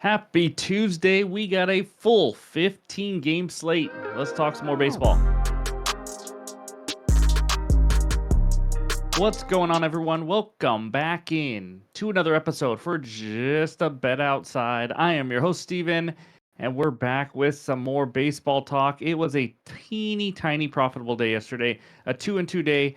Happy Tuesday. We got a full 15 game slate. Let's talk some more baseball. What's going on, everyone? Welcome back in to another episode for Just a Bet Outside. I am your host, Steven, and we're back with some more baseball talk. It was a teeny tiny profitable day yesterday, a 2-2 day.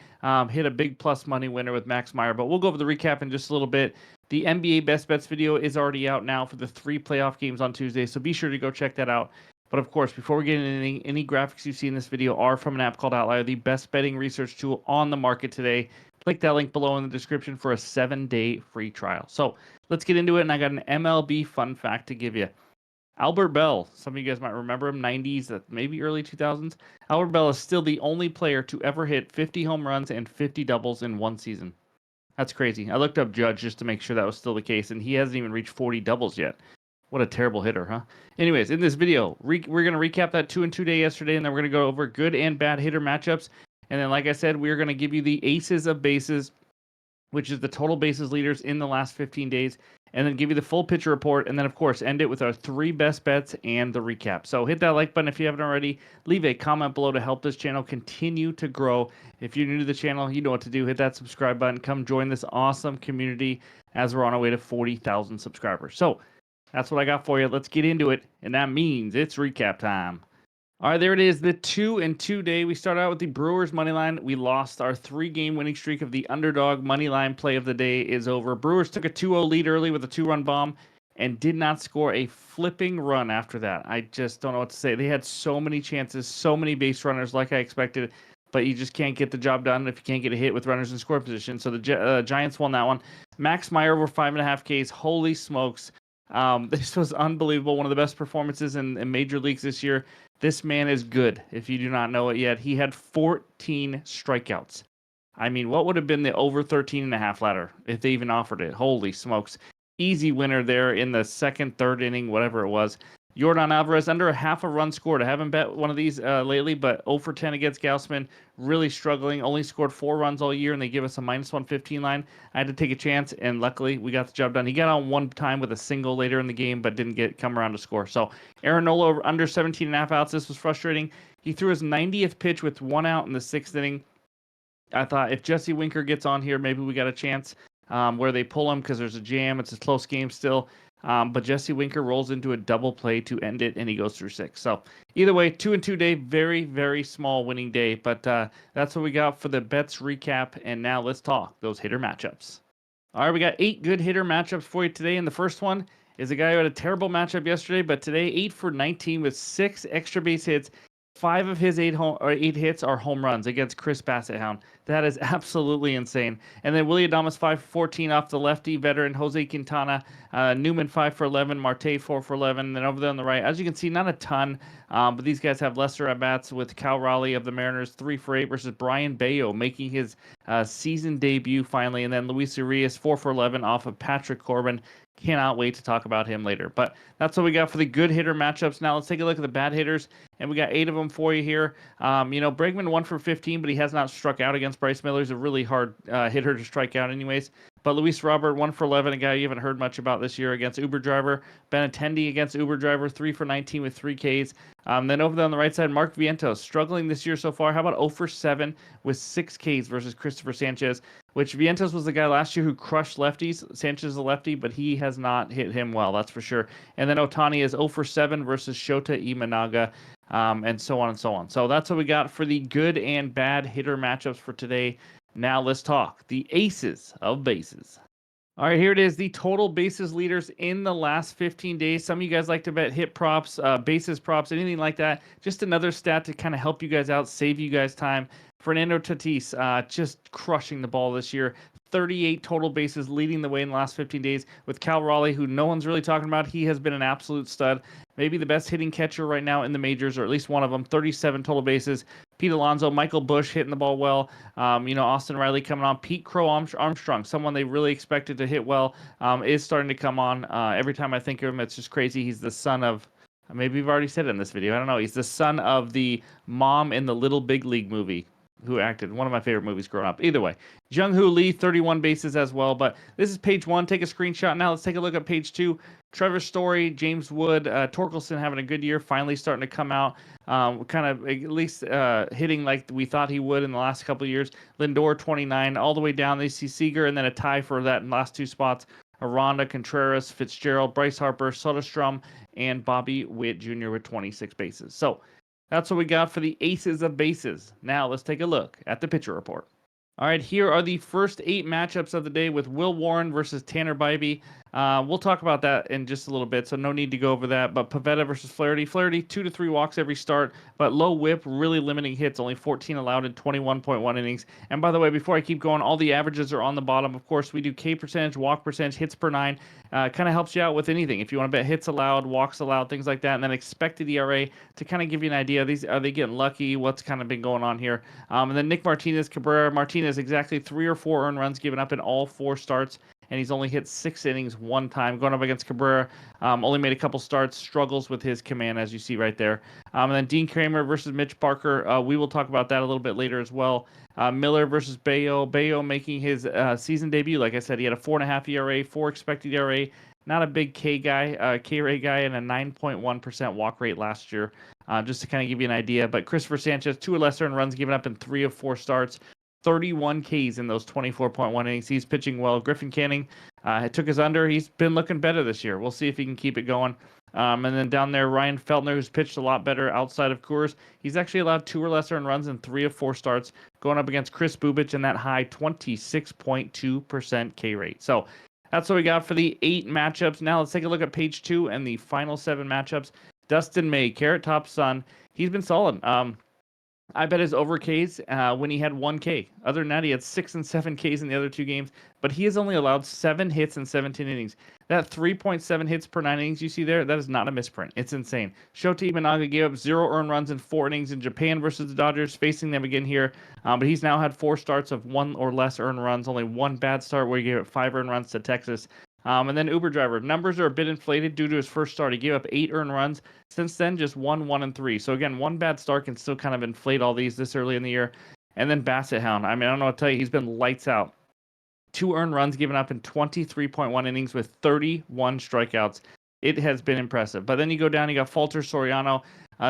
Hit a big plus money winner with Max Meyer, but we'll go over the recap in just a little bit. The NBA Best Bets video is already out now for the 3 playoff games on Tuesday, so be sure to go check that out. But of course, before we get into any graphics you see in this video are from an app called OUTLIER, the best betting research tool on the market today. Click that link below in the description for a 7-day free trial. So let's get into it, and I got an MLB fun fact to give you. Albert Bell, some of you guys might remember him, 90s, maybe early 2000s. Albert Bell is still the only player to ever hit 50 home runs and 50 doubles in one season. That's crazy. I looked up Judge just to make sure that was still the case, and he hasn't even reached 40 doubles yet. What a terrible hitter, huh? Anyways, in this video, we're going to recap that 2-2 day yesterday, and then we're going to go over good and bad hitter matchups. And then, like I said, we're going to give you the aces of bases, which is the total bases leaders in the last 15 days, and then give you the full pitcher report, and then, of course, end it with our 3 best bets and the recap. So hit that like button if you haven't already. Leave a comment below to help this channel continue to grow. If you're new to the channel, you know what to do. Hit that subscribe button. Come join this awesome community as we're on our way to 40,000 subscribers. So that's what I got for you. Let's get into it, and that means it's recap time. All right, there it is, the 2-2 day. We start out with the Brewers money line. We lost our 3-game winning streak of the underdog money line play of the day is over. Brewers took a 2-0 lead early with a 2-run bomb and did not score a flipping run after that. I just don't know what to say. They had so many chances, so many base runners like I expected, but you just can't get the job done if you can't get a hit with runners in score position. So the Giants won that one. Max Meyer over 5.5 Ks. Holy smokes. This was unbelievable. One of the best performances in major leagues this year. This man is good. If you do not know it yet, he had 14 strikeouts. I mean, what would have been the over 13.5 ladder if they even offered it? Holy smokes. Easy winner there in the second, third inning, whatever it was. Yordan Alvarez under a half a run scored. I haven't bet one of these lately, but 0 for 10 against Gausman. Really struggling. Only scored 4 runs all year, and they give us a -115 line. I had to take a chance, and luckily we got the job done. He got on one time with a single later in the game, but didn't come around to score. So Aaron Nola under 17.5 outs. This was frustrating. He threw his 90th pitch with 1 out in the 6th inning. I thought if Jesse Winker gets on here, maybe we got a chance where they pull him because there's a jam. It's a close game still. But Jesse Winker rolls into a double play to end it, and he goes through 6. So either way, 2-2 day, very, very small winning day. But that's what we got for the bets recap. And now let's talk those hitter matchups. All right, we got 8 good hitter matchups for you today. And the first one is a guy who had a terrible matchup yesterday, but today 8 for 19 with 6 extra base hits. 5 of his 8 hits are home runs against Chris Bassett-Hound. That is absolutely insane. And then Willy Adames 5 for 14 off the lefty veteran Jose Quintana. Newman 5 for 11. Marte 4 for 11. And then over there on the right, as you can see, not a ton, but these guys have lesser at bats with Cal Raleigh of the Mariners 3 for 8 versus Brian Bayo making his season debut finally. And then Luis Urias 4 for 11 off of Patrick Corbin. Cannot wait to talk about him later. But that's what we got for the good hitter matchups. Now let's take a look at the bad hitters, and we got 8 of them for you here. Bregman 1 for 15, but he has not struck out against Bryce Miller. He's a really hard hitter to strike out anyways. But Luis Robert 1 for 11, a guy you haven't heard much about this year against Uber Driver. Benintendi against Uber Driver 3 for 19 with 3 Ks. Then over there on the right side, Mark Vientos struggling this year so far. How about 0 for 7 with 6 Ks versus Christopher Sanchez, which Vientos was the guy last year who crushed lefties. Sanchez is a lefty, but he has not hit him well, that's for sure. And then Ohtani is 0 for 7 versus Shota Imanaga, and so on and so on. So that's what we got for the good and bad hitter matchups for today. Now let's talk the aces of bases. All right, here it is, the total bases leaders in the last 15 days. Some of you guys like to bet hit props, bases props, anything like that. Just another stat to kind of help you guys out, save you guys time. Fernando Tatis just crushing the ball this year. 38 total bases, leading the way in the last 15 days with Cal Raleigh, who no one's really talking about. He has been an absolute stud. Maybe the best hitting catcher right now in the majors, or at least one of them. 37 total bases. Pete Alonso, Michael Busch hitting the ball well. Austin Riley coming on. Pete Crow Armstrong, someone they really expected to hit well, is starting to come on. Every time I think of him, it's just crazy. He's the son of, maybe you've already said it in this video, I don't know. He's the son of the mom in the Little Big League movie. who acted one of my favorite movies growing up. Either way, Jung-Hoo Lee, 31 bases as well. But this is page 1. Take a screenshot now. Let's take a look at page 2. Trevor Story, James Wood, Torkelson having a good year, finally starting to come out, kind of at least hitting like we thought he would in the last couple of years. Lindor, 29, all the way down. They see Seager, and then a tie for that in the last 2 spots. Aranda, Contreras, Fitzgerald, Bryce Harper, Soderstrom, and Bobby Witt Jr. with 26 bases. So that's what we got for the aces of bases. Now let's take a look at the pitcher report. All right, here are the first 8 matchups of the day with Will Warren versus Tanner Bybee. We'll talk about that in just a little bit, so no need to go over that. But Pavetta versus Flaherty. Flaherty, 2 to 3 walks every start, but low whip, really limiting hits, only 14 allowed in 21.1 innings. And by the way, before I keep going, all the averages are on the bottom. Of course, we do K percentage, walk percentage, hits per 9. Kind of helps you out with anything. If you want to bet hits allowed, walks allowed, things like that, and then expected ERA to kind of give you an idea. Are they getting lucky? What's kind of been going on here? And then Nick Martinez, Cabrera. Martinez, exactly 3 or 4 earned runs given up in all 4 starts, and he's only hit 6 innings 1 time. Going up against Cabrera, only made a couple starts, struggles with his command, as you see right there. And then Dean Kramer versus Mitch Parker. We will talk about that a little bit later as well. Miller versus Bayo. Bayo making his season debut. Like I said, he had a 4.5 ERA, 4 expected ERA. Not a big K guy, K-rate guy, and a 9.1% walk rate last year, just to kind of give you an idea. But Christopher Sanchez, 2 or less earned runs given up in 3 of 4 starts. 31 Ks in those 24.1 innings. He's pitching well. Griffin Canning took his under. He's been looking better this year. We'll see if he can keep it going. And then down there, Ryan Feltner, who's pitched a lot better outside of Coors. He's actually allowed 2 or less earned runs in 3 of 4 starts, going up against Chris Bubich in that high 26.2% K rate. So that's what we got for the 8 matchups. Now let's take a look at page 2 and the final 7 matchups. Dustin May, Carrot Top Sun. He's been solid. I bet his over Ks when he had 1 K. Other than that, he had 6 and 7 Ks in the other 2 games, but he has only allowed 7 hits in 17 innings. That 3.7 hits per 9 innings you see there, that is not a misprint. It's insane. Shota Imanaga gave up 0 earned runs in 4 innings in Japan versus the Dodgers, facing them again here. But he's now had 4 starts of 1 or less earned runs, only 1 bad start where he gave up 5 earned runs to Texas. And then Uber driver, numbers are a bit inflated due to his first start. He gave up 8 earned runs. Since then, just 1, 1, and 3. So again, 1 bad start can still kind of inflate all these this early in the year. And then Basset Hound. I mean, I don't know what to tell you. He's been lights out. 2 earned runs given up in 23.1 innings with 31 strikeouts. It has been impressive. But then you go down, you got Falter, Soriano,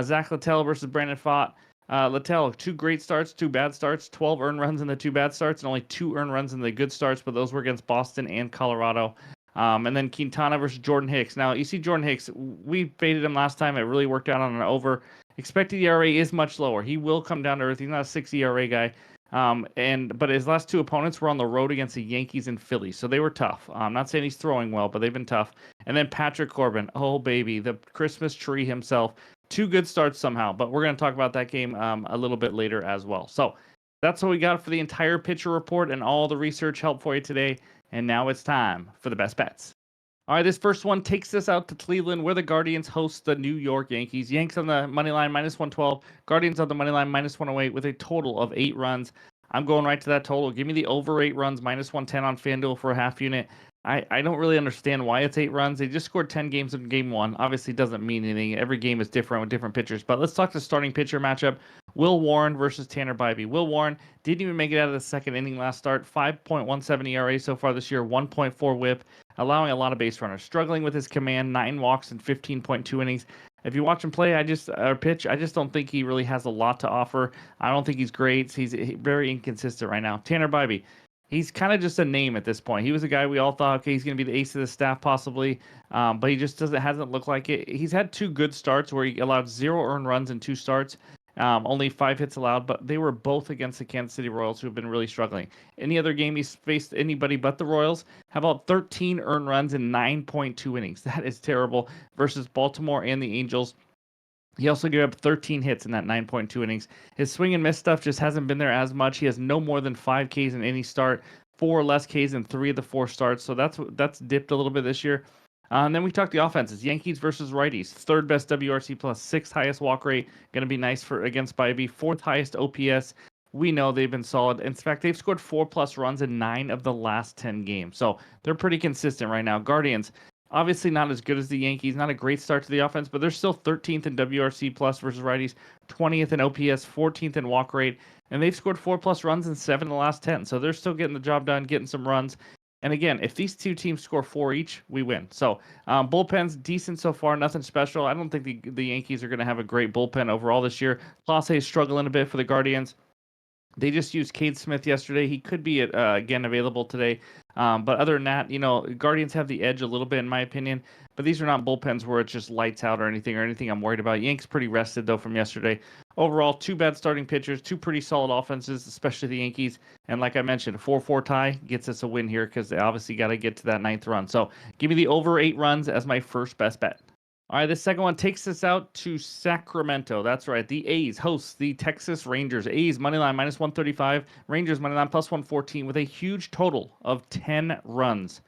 Zach Littell versus Brandon Pfaadt. Littell, 2 great starts, 2 bad starts, 12 earned runs in the 2 bad starts, and only 2 earned runs in the good starts, but those were against Boston and Colorado. And then Quintana versus Jordan Hicks. Now, you see Jordan Hicks, we faded him last time. It really worked out on an over. Expected ERA is much lower. He will come down to earth. He's not a 6 ERA guy. But his last 2 opponents were on the road against the Yankees and Phillies, so they were tough. I'm not saying he's throwing well, but they've been tough. And then Patrick Corbin, oh baby, the Christmas tree himself. 2 good starts somehow, but we're going to talk about that game a little bit later as well. So that's what we got for the entire pitcher report and all the research help for you today. And now it's time for the best bets. All right, this first one takes us out to Cleveland, where the Guardians host the New York Yankees. Yanks on the money line, -112. Guardians on the money line, -108, with a total of 8 runs. I'm going right to that total. Give me the over 8 runs, -110 on FanDuel for a half unit. I don't really understand why it's 8 runs. They just scored 10 games in game 1. Obviously, it doesn't mean anything. Every game is different with different pitchers. But let's talk the starting pitcher matchup. Will Warren versus Tanner Bybee. Will Warren didn't even make it out of the second inning last start. 5.17 ERA so far this year, 1.4 whip, allowing a lot of base runners. Struggling with his command, 9 walks in 15.2 innings. If you watch him play, I just don't think he really has a lot to offer. I don't think he's great. He's very inconsistent right now. Tanner Bybee. He's kind of just a name at this point. He was a guy we all thought, okay, he's going to be the ace of the staff possibly, but he just hasn't looked like it. He's had 2 good starts where he allowed 0 earned runs in 2 starts, only 5 hits allowed, but they were both against the Kansas City Royals, who have been really struggling. Any other game he's faced anybody but the Royals, how about 13 earned runs in 9.2 innings? That is terrible, versus Baltimore and the Angels. He also gave up 13 hits in that 9.2 innings. His swing and miss stuff just hasn't been there as much. He has no more than 5 Ks in any start, 4 or less Ks in 3 of the 4 starts. So that's dipped a little bit this year. And then we talk the offenses. Yankees versus righties. 3rd best WRC plus, 6th highest walk rate. Going to be nice for against Bybee. 4th highest OPS. We know they've been solid. In fact, they've scored 4+ runs in 9 of the last 10 games. So they're pretty consistent right now. Guardians. Obviously not as good as the Yankees, not a great start to the offense, but they're still 13th in WRC plus versus righties, 20th in OPS, 14th in walk rate, and they've scored 4+ runs in 7 of the last 10. So they're still getting the job done, getting some runs. And again, if these two teams score 4 each, we win. So bullpen's decent so far, nothing special. I don't think the Yankees are going to have a great bullpen overall this year. Clase is struggling a bit for the Guardians. They just used Cade Smith yesterday. He could be again available today. But other than that, Guardians have the edge a little bit in my opinion. But these are not bullpens where it's just lights out or anything I'm worried about. Yanks pretty rested though from yesterday. Overall, two bad starting pitchers, two pretty solid offenses, especially the Yankees. And like I mentioned, a 4-4 tie gets us a win here because they obviously got to get to that 9th run. So give me the over 8 runs as my first best bet. All right, this second one takes us out to Sacramento. That's right. The A's host the Texas Rangers. A's money line minus 135, Rangers money line plus 114 with a huge total of 10 runs.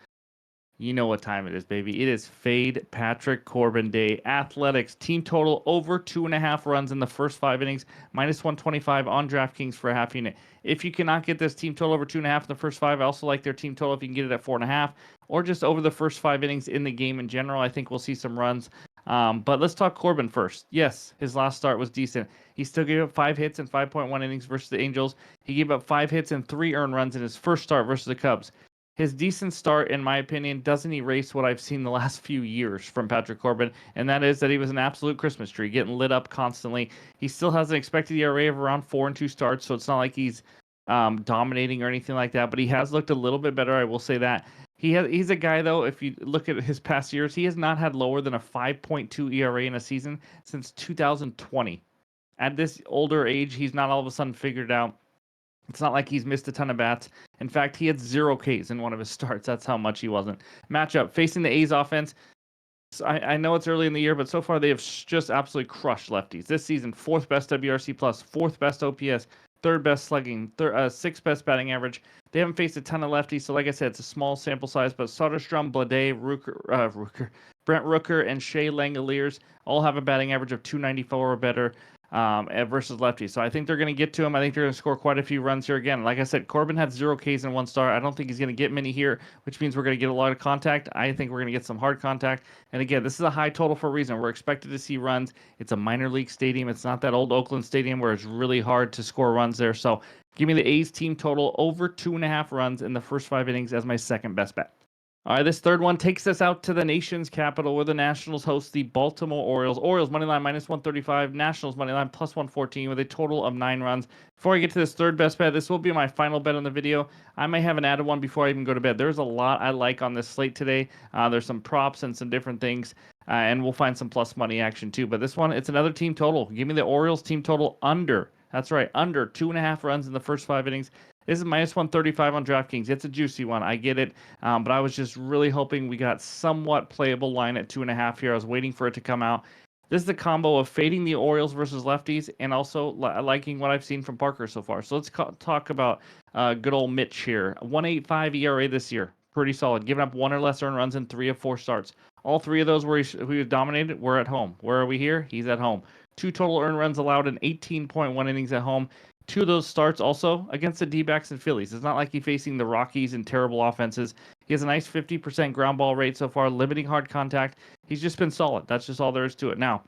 You know what time it is, baby. It is fade Patrick Corbin Day. Athletics team total over 2.5 runs in the first 5 innings, minus 125 on DraftKings for a half unit. If you cannot get this team total over 2.5 in the first 5, I also like their team total if you can get it at 4.5 or just over the first 5 innings in the game in general. I think we'll see some runs. But let's talk Corbin first. Yes, his last start was decent. He still gave up 5 hits in 5.1 innings versus the Angels. He gave up 5 hits and 3 earned runs in his first start versus the Cubs. His decent start, in my opinion, doesn't erase what I've seen the last few years from Patrick Corbin, and that is that he was an absolute Christmas tree, getting lit up constantly. He still has an expected ERA of around 4 and 2 starts, so it's not like he's dominating or anything like that, but he has looked a little bit better, I will say that. He's a guy, though, if you look at his past years, he has not had lower than a 5.2 ERA in a season since 2020. At this older age, he's not all of a sudden figured out. It's not like he's missed a ton of bats. In fact, he had 0 Ks in one of his starts. That's how much he wasn't. Matchup, facing the A's offense. I know it's early in the year, but so far they have just absolutely crushed lefties. This season, 4th best WRC+, 4th best OPS, 3rd best slugging, 6th best batting average. They haven't faced a ton of lefties, so like I said, it's a small sample size, but Soderstrom, Blade, Brent Rooker, and Shea Langoliers all have a batting average of 294 or better versus lefties. So I think they're going to get to him. I think they're going to score quite a few runs here again. Like I said, Corbin had 0 Ks in 1 start. I don't think he's going to get many here, which means we're going to get a lot of contact. I think we're going to get some hard contact. And again, this is a high total for a reason. We're expected to see runs. It's a minor league stadium. It's not that old Oakland Stadium where it's really hard to score runs there. So give me the A's team total over 2.5 runs in the first 5 innings as my second best bet. All right, this third one takes us out to the nation's capital where the Nationals host the Baltimore Orioles. Orioles money line minus 135, Nationals money line plus 114 with a total of 9 runs. Before I get to this third best bet, this will be my final bet on the video. I may have an added one before I even go to bed. There's a lot I like on this slate today. There's some props and some different things, and we'll find some plus money action too. But this one, it's another team total. Give me the Orioles team total under. That's right, under 2.5 runs in the first 5 innings. This is minus 135 on DraftKings. It's a juicy one. I get it. But I was just really hoping we got somewhat playable line at 2.5 here. I was waiting for it to come out. This is a combo of fading the Orioles versus lefties and also liking what I've seen from Parker so far. So let's talk about good old Mitch here. 1.85 ERA this year. Pretty solid. Giving up 1 or less earned runs in 3 of 4 starts. All 3 of those where he was dominated were at home. Where are we here? He's at home. 2 total earned runs allowed in 18.1 innings at home. 2 of those starts also against the D-backs and Phillies. It's not like he's facing the Rockies and terrible offenses. He has a nice 50% ground ball rate so far, limiting hard contact. He's just been solid. That's just all there is to it. Now,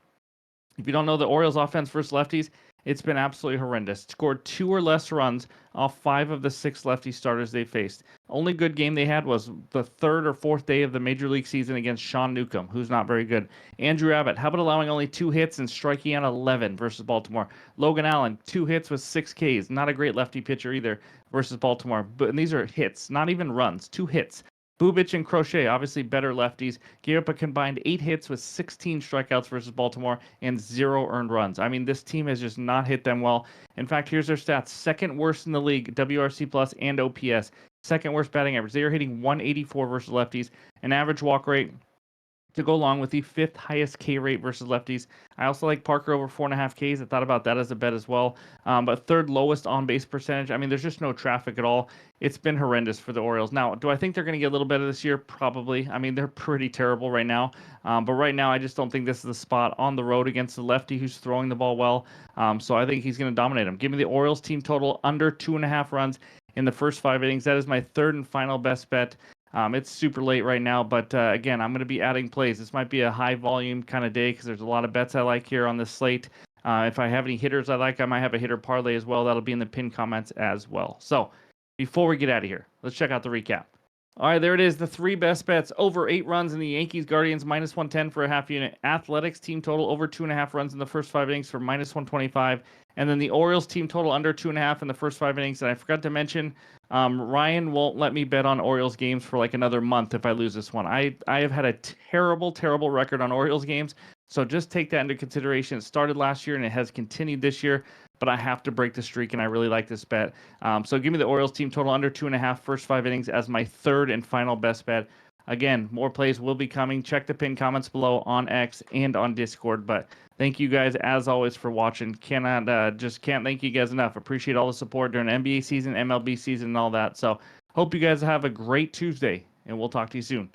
if you don't know the Orioles offense versus lefties, it's been absolutely horrendous. Scored 2 or less runs off 5 of the 6 lefty starters they faced. Only good game they had was the 3rd or 4th day of the Major League season against Sean Newcomb, who's not very good. Andrew Abbott, how about allowing only 2 hits and striking out 11 versus Baltimore? Logan Allen, 2 hits with 6 Ks. Not a great lefty pitcher either versus Baltimore. And these are hits, not even runs. 2 hits. Bubic and Crochet, obviously better lefties, gave up a combined 8 hits with 16 strikeouts versus Baltimore and 0 earned runs. I mean, this team has just not hit them well. In fact, here's their stats. 2nd worst in the league, WRC plus and OPS. 2nd worst batting average. They are hitting 184 versus lefties. An average walk rate to go along with the 5th highest K rate versus lefties. I also like Parker over 4.5 Ks. I thought about that as a bet as well. But 3rd lowest on base percentage. I mean, there's just no traffic at all. It's been horrendous for the Orioles. Now, do I think they're going to get a little better this year? Probably. I mean, they're pretty terrible right now. But right now, I just don't think this is the spot on the road against the lefty who's throwing the ball well. So I think he's going to dominate them. Give me the Orioles team total under 2.5 runs in the first 5 innings. That is my 3rd and final best bet. It's super late right now, but again, I'm going to be adding plays. This might be a high volume kind of day because there's a lot of bets I like here on this slate. If I have any hitters I like, I might have a hitter parlay as well. That'll be in the pinned comments as well. So before we get out of here, let's check out the recap. All right, there it is. The three best bets: over 8 runs in the Yankees Guardians minus 110 for a half unit. Athletics team total over 2.5 runs in the first 5 innings for minus 125. And then the Orioles team total under 2.5 in the first 5 innings. And I forgot to mention, Ryan won't let me bet on Orioles games for like another month if I lose this one. I have had a terrible record on Orioles games. So just take that into consideration. It started last year and it has continued this year, but I have to break the streak, and I really like this bet. So give me the Orioles team total under 2.5 first 5 innings as my third and final best bet. Again, more plays will be coming. Check the pinned comments below on X and on Discord. But thank you guys as always for watching. Can't thank you guys enough. Appreciate all the support during NBA season, MLB season, and all that. So hope you guys have a great Tuesday, and we'll talk to you soon.